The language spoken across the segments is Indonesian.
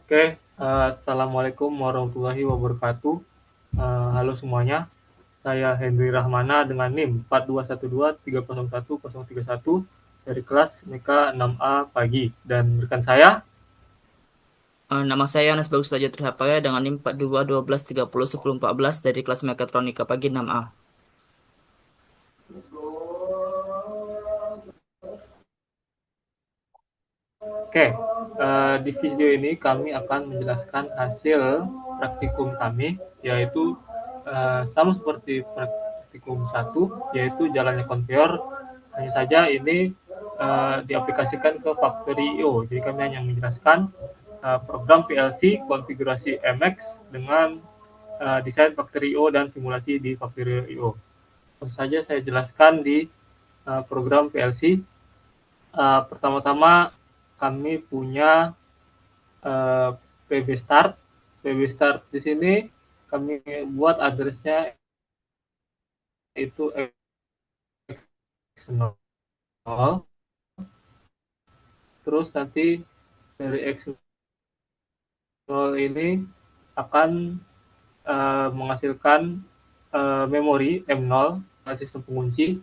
Oke, assalamualaikum warahmatullahi wabarakatuh. Halo semuanya, saya Hendri Rahmana dengan NIM 4212301031 dari kelas MIKA 6A pagi, dan rekan saya. Nama saya Anas Bagus Raja Trihartoya dengan NIM 4212301014 dari kelas Mekatronika pagi 6A. Oke, di video ini kami akan menjelaskan hasil praktikum kami, yaitu sama seperti praktikum satu, yaitu jalannya konveyor. Hanya saja ini diaplikasikan ke Factory.io. Jadi kami hanya menjelaskan program PLC, konfigurasi MX dengan desain Factory.io dan simulasi di Factory.io. Tentu saja saya jelaskan di program PLC. Pertama-tama kami punya eh, PB Start. PB Start di sini kami buat addressnya itu X0. Terus nanti dari X0 ini akan menghasilkan memori M0 sistem pengunci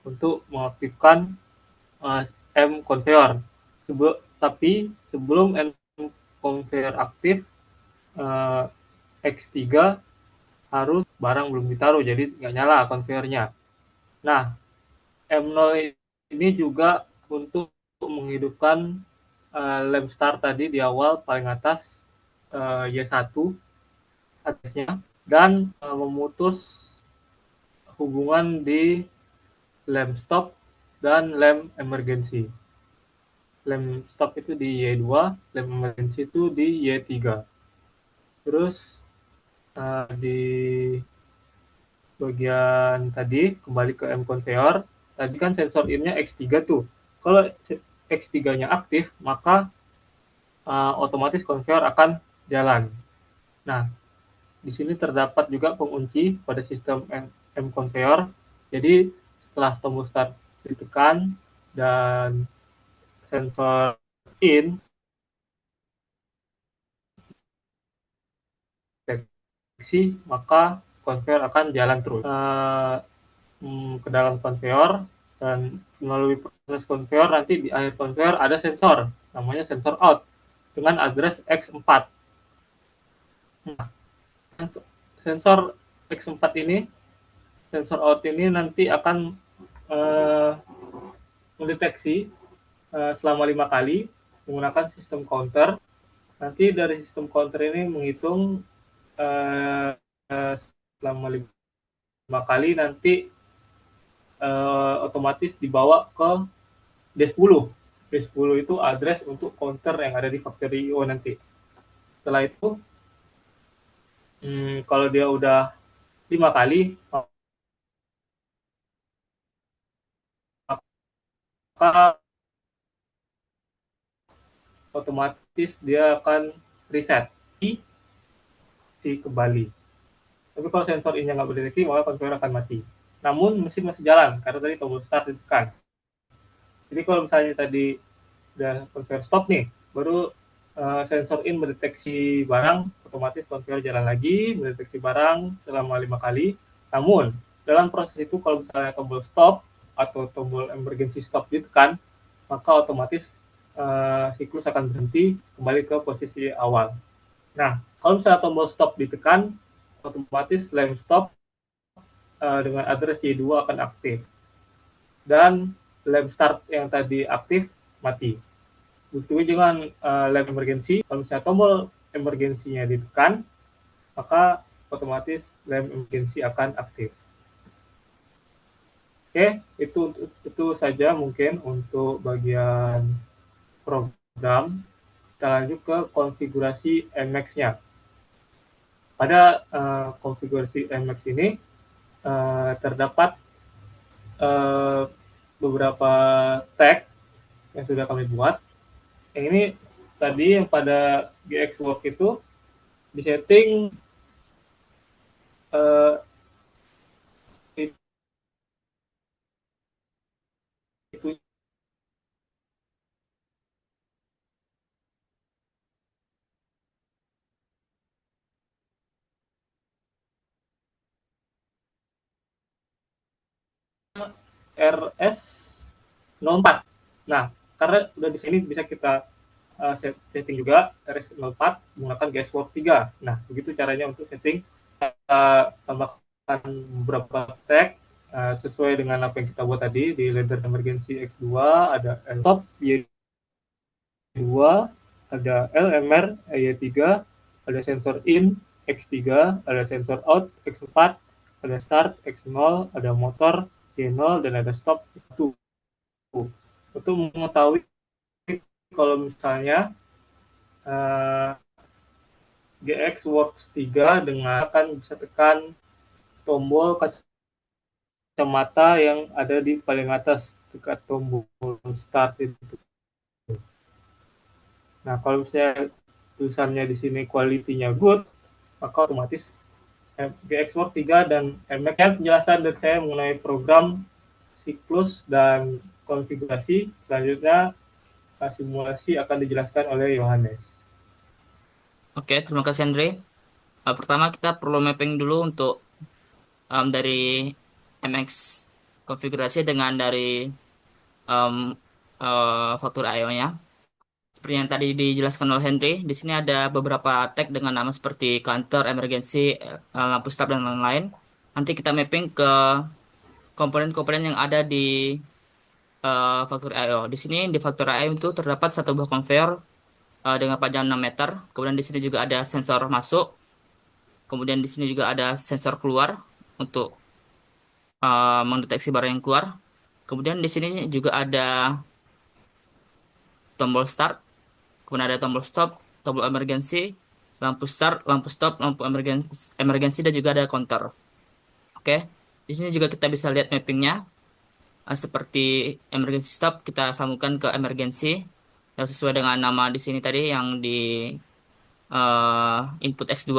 untuk mengaktifkan M conveyor. Tapi sebelum M conveyor aktif, eh, X3 harus barang belum ditaruh, jadi nggak nyala konveyornya. Nah, M0 ini juga untuk menghidupkan lamp start tadi di awal paling atas, Y1 atasnya, dan memutus hubungan di lamp stop dan lamp emergency. Lamp stop itu di Y2, lamp emergency itu di Y3. Terus di bagian tadi kembali ke M conveyor, tadi kan sensor in-nya X3 tuh. Kalau X3-nya aktif, maka otomatis conveyor akan jalan. Nah, di sini terdapat juga pengunci pada sistem M conveyor. Jadi setelah tombol start ditekan dan sensor in deteksi, maka conveyor akan jalan terus ke dalam conveyor, dan melalui proses conveyor nanti di akhir conveyor ada sensor namanya sensor out dengan address X4. Nah, sensor X4 ini, sensor out ini nanti akan eh, mendeteksi selama 5 kali menggunakan sistem counter. Nanti dari sistem counter ini menghitung eh, selama 5 kali, nanti otomatis dibawa ke D10. D10 itu address untuk counter yang ada di Factory.io nanti. Setelah itu, kalau dia udah 5 kali, maka otomatis dia akan reset si kembali. Tapi kalau sensor ini nggak berdeteksi, maka konveyor akan mati. Namun mesin masih jalan karena tadi tombol start ditekan. Jadi kalau misalnya tadi udah konveyor stop nih, baru sensor in mendeteksi barang, otomatis konveyor jalan lagi, mendeteksi barang selama 5 kali. Namun dalam proses itu kalau misalnya tombol stop atau tombol emergency stop ditekan, maka otomatis siklus akan berhenti kembali ke posisi awal. Nah, kalau misalnya tombol stop ditekan, otomatis lamp stop dengan address Y2 akan aktif, dan lamp start yang tadi aktif mati. Begitu dengan lamp emergency, kalau misalnya tombol emergensinya ditekan, maka otomatis lamp emergency akan aktif. Oke, itu saja mungkin untuk bagian program. Kita lanjut ke konfigurasi MX-nya. Pada konfigurasi MX ini terdapat uh, beberapa tag yang sudah kami buat. Yang ini tadi yang pada GXWork itu disetting uh, itu RS04. Nah, karena udah di sini bisa kita setting juga RS04 menggunakan guesswork 3. Nah, begitu caranya untuk setting. Tambahkan beberapa tag sesuai dengan apa yang kita buat tadi di ladder emergency X2, ada stop Y2, ada LMR Y3, ada sensor in X3, ada sensor out X4, ada start X0, ada motor Y0, dan ada stop 1. Untuk mengetahui kalau misalnya GX Works 3 dengan akan bisa tekan tombol kacamata yang ada di paling atas dekat tombol start itu. Nah, kalau misalnya tulisannya di sini quality-nya good, maka otomatis GX Works 3 dan demikian penjelasan dari saya mengenai program siklus dan konfigurasi. Selanjutnya simulasi akan dijelaskan oleh Yohanes. Oke, terima kasih Andre. Pertama kita perlu mapping dulu untuk dari MX konfigurasi dengan dari um, faktur IO-nya. Seperti yang tadi dijelaskan oleh Henry, di sini ada beberapa tag dengan nama seperti counter, emergency, lampu stop, dan lain-lain. Nanti kita mapping ke komponen-komponen yang ada di faktur IO. Di sini di faktur IO itu terdapat satu buah conveyor dengan panjang 6 meter. Kemudian di sini juga ada sensor masuk. Kemudian di sini juga ada sensor keluar untuk mendeteksi barang yang keluar. Kemudian di sini juga ada tombol start, kemudian ada tombol stop, tombol emergency, lampu start, lampu stop, lampu emergency, emergency, dan juga ada counter. Oke, di sini juga kita bisa lihat mappingnya. Seperti emergency stop kita sambungkan ke emergency yang sesuai dengan nama di sini tadi yang di input X2.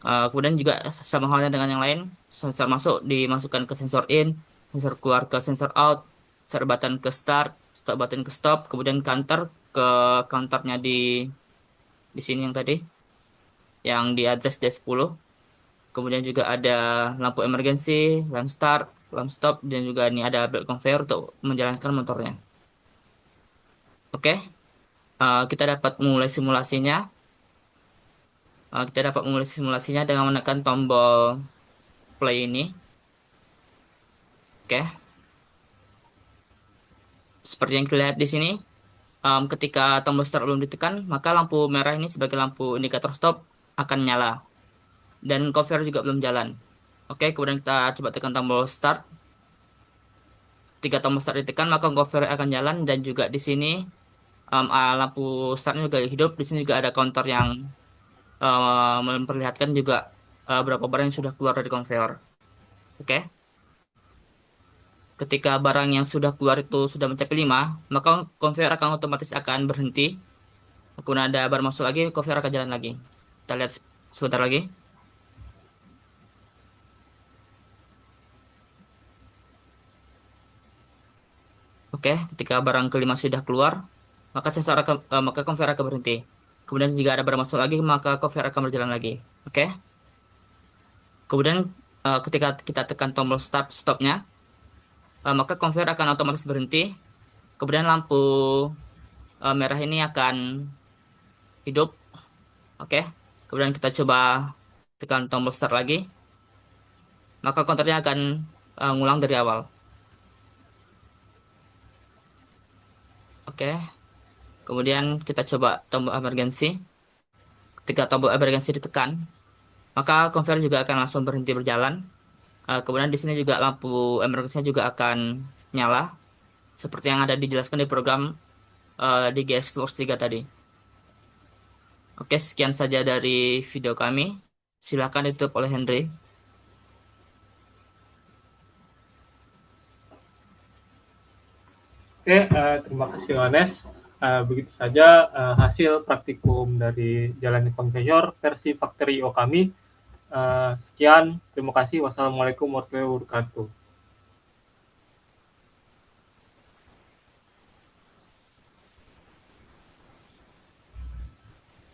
Kemudian juga sama halnya dengan yang lain, sensor masuk dimasukkan ke sensor in, sensor keluar ke sensor out, start button ke start, stop button ke stop, kemudian counter ke counternya di sini yang tadi, yang di address D10. Kemudian juga ada lampu emergency, lamp start, lamp stop, dan juga ini ada belt conveyor untuk menjalankan motornya. Oke, kita dapat memulai simulasinya. Kita dapat memulai simulasinya dengan menekan tombol play ini. Oke, seperti yang kita lihat di sini, ketika tombol start belum ditekan, maka lampu merah ini sebagai lampu indikator stop akan nyala. Dan conveyor juga belum jalan. Oke, kemudian kita coba tekan tombol start. Tiga tombol start ditekan, maka conveyor akan jalan, dan juga di sini lampu startnya juga hidup. Di sini juga ada counter yang memperlihatkan juga berapa barang yang sudah keluar dari conveyor. Oke. Ketika barang yang sudah keluar itu sudah mencapai 5, maka conveyor akan otomatis akan berhenti. Kemudian ada barang masuk lagi, conveyor akan jalan lagi. Kita lihat sebentar lagi. Oke, ketika barang kelima sudah keluar, maka maka conveyor akan berhenti. Kemudian jika ada barang masuk lagi, maka conveyor akan berjalan lagi. Oke. Kemudian ketika kita tekan tombol start stopnya, maka conveyor akan otomatis berhenti. Kemudian lampu merah ini akan hidup. Oke. Kemudian kita coba tekan tombol start lagi, maka counternya akan ngulang dari awal. Oke. Kemudian kita coba tombol emergency. Ketika tombol emergency ditekan, maka conveyor juga akan langsung berhenti berjalan. Kemudian di sini juga lampu emergency juga akan nyala, seperti yang ada dijelaskan di program di GXWorks 3 tadi. Oke, sekian saja dari video kami. Silakan ditutup oleh Henry. Oke, terima kasih Yohanes. Begitu saja hasil praktikum dari jalannya konveyor versi Factory IO kami. Sekian, terima kasih. Wassalamualaikum warahmatullahi wabarakatuh.